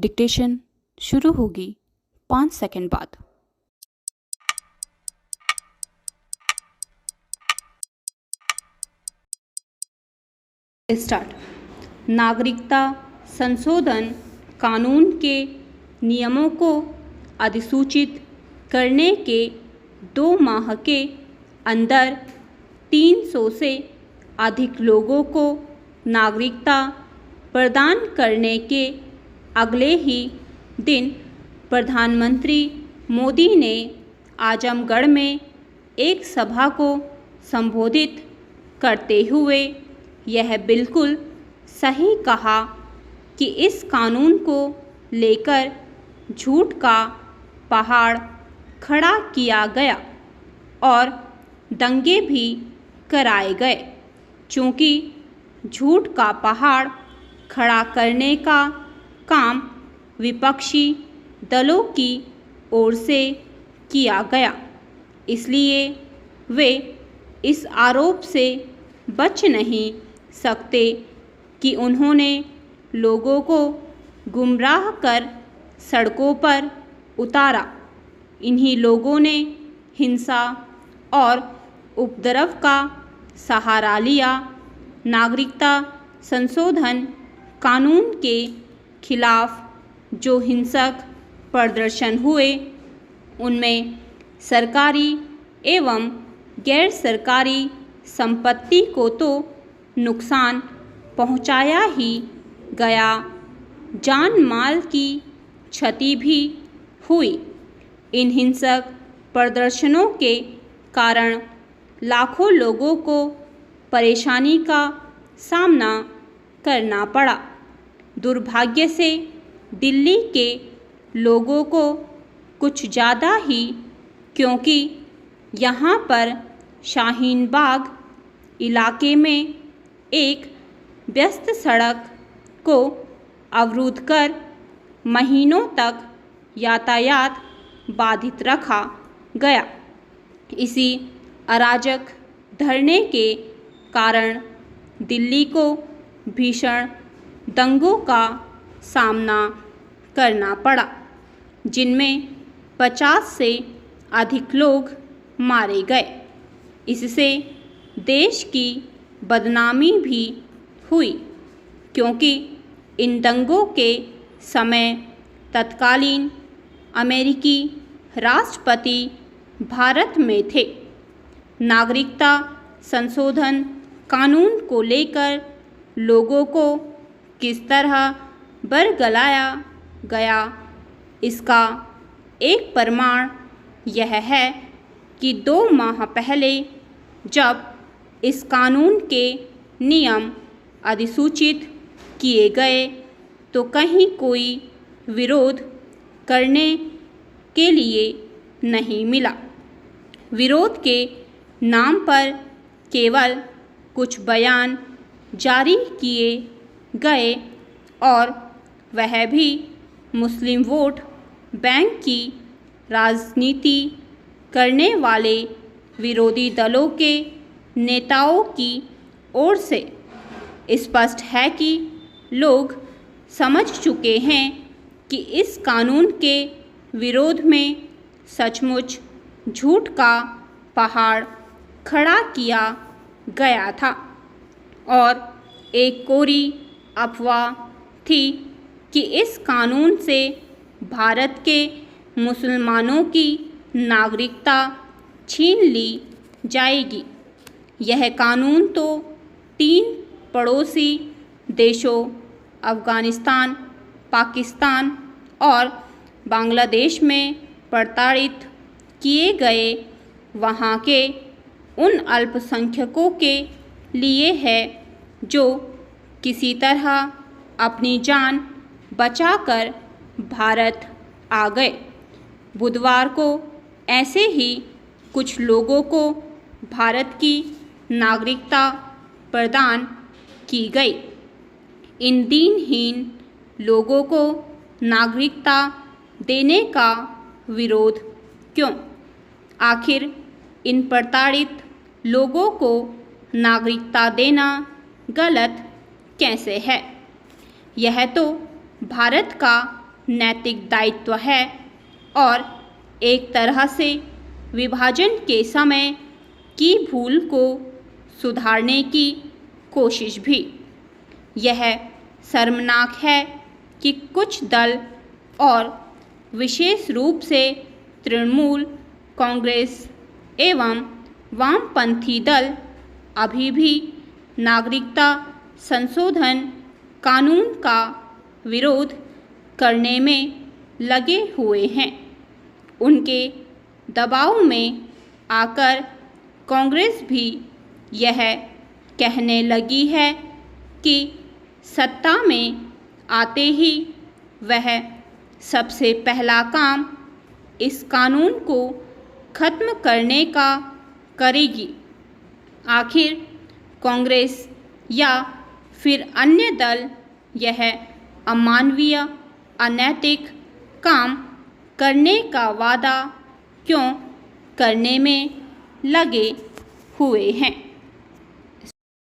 Dictation शुरू होगी 5 second बाद। स्टार्ट। नागरिकता संशोधन कानून के नियमों को अधिसूचित करने के 2 माह के अंदर 300 से अधिक लोगों को नागरिकता प्रदान करने के अगले ही दिन प्रधानमंत्री मोदी ने आजमगढ़ में एक सभा को संबोधित करते हुए यह बिल्कुल सही कहा कि इस कानून को लेकर झूठ का पहाड़ खड़ा किया गया और दंगे भी कराए गए, चूँकि झूठ का पहाड़ खड़ा करने का काम विपक्षी दलों की ओर से किया गया, इसलिए वे इस आरोप से बच नहीं सकते कि उन्होंने लोगों को गुमराह कर सड़कों पर उतारा। इन्हीं लोगों ने हिंसा और उपद्रव का सहारा लिया। नागरिकता संशोधन कानून के खिलाफ जो हिंसक प्रदर्शन हुए उनमें सरकारी एवं गैर सरकारी संपत्ति को तो नुकसान पहुंचाया ही गया, जान माल की क्षति भी हुई। इन हिंसक प्रदर्शनों के कारण लाखों लोगों को परेशानी का सामना करना पड़ा। दुर्भाग्य से दिल्ली के लोगों को कुछ ज़्यादा ही, क्योंकि यहाँ पर शाहीन बाग इलाके में एक व्यस्त सड़क को अवरुद्ध कर महीनों तक यातायात बाधित रखा गया। इसी अराजक धरने के कारण दिल्ली को भीषण दंगों का सामना करना पड़ा, जिनमें 50 से अधिक लोग मारे गए। इससे देश की बदनामी भी हुई, क्योंकि इन दंगों के समय तत्कालीन अमेरिकी राष्ट्रपति भारत में थे। नागरिकता संशोधन कानून को लेकर लोगों को किस तरह बरगलाया गया, इसका एक प्रमाण यह है कि 2 माह पहले जब इस कानून के नियम अधिसूचित किए गए तो कहीं कोई विरोध करने के लिए नहीं मिला। विरोध के नाम पर केवल कुछ बयान जारी किए गए और वह भी मुस्लिम वोट बैंक की राजनीति करने वाले विरोधी दलों के नेताओं की ओर से। स्पष्ट है कि लोग समझ चुके हैं कि इस कानून के विरोध में सचमुच झूठ का पहाड़ खड़ा किया गया था और एक कोरी अफवाह थी कि इस कानून से भारत के मुसलमानों की नागरिकता छीन ली जाएगी। यह कानून तो 3 पड़ोसी देशों अफ़गानिस्तान, पाकिस्तान और बांग्लादेश में प्रताड़ित किए गए वहाँ के उन अल्पसंख्यकों के लिए है जो किसी तरह अपनी जान बचाकर भारत आ गए। बुधवार को ऐसे ही कुछ लोगों को भारत की नागरिकता प्रदान की गई। इन दीनहीन लोगों को नागरिकता देने का विरोध क्यों? आखिर इन प्रताड़ित लोगों को नागरिकता देना गलत कैसे है? यह तो भारत का नैतिक दायित्व है और एक तरह से विभाजन के समय की भूल को सुधारने की कोशिश भी। यह शर्मनाक है कि कुछ दल और विशेष रूप से तृणमूल कांग्रेस एवं वामपंथी दल अभी भी नागरिकता संशोधन कानून का विरोध करने में लगे हुए हैं। उनके दबाव में आकर कांग्रेस भी यह कहने लगी है कि सत्ता में आते ही वह सबसे पहला काम इस कानून को खत्म करने का करेगी। आखिर कांग्रेस या फिर अन्य दल यह अमानवीय अनैतिक काम करने का वादा क्यों करने में लगे हुए हैं।